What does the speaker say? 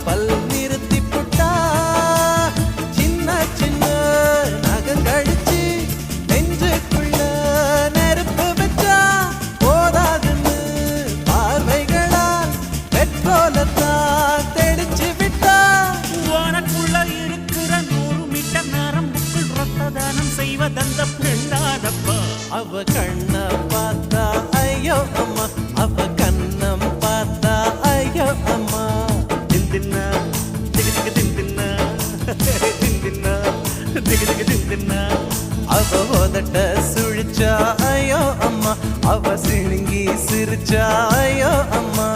பல் நிறுத்தி புட்டா சின்ன சின்ன நகங்கழிச்சு நெஞ்சுக்குள்ள நெருப்பு வச்சா போதாதுன்னு பார்வைகளால் பெட்ரோலத்தான் தெளிச்சு விட்டா உனக்குள்ள இருக்கிற 100 மீட்டர் நரம்புக்குள் ரத்த தானம் செய்வதந்த பெண்ணாதப்பா. அவ கண்ண பார்த்தா ஐயோ அம்மா, அவ கண்ணம் பார்த்தா ஐயோ அம்மா. திந்தின்னா திகு திகு திந்தின்னா திந்தின்னா திகு திகு திந்தின்னா. அவ உதட்ட சுழிச்சா ஐயோ அம்மா, அவ சிணுங்கி சிரிச்சா ஐயோ அம்மா.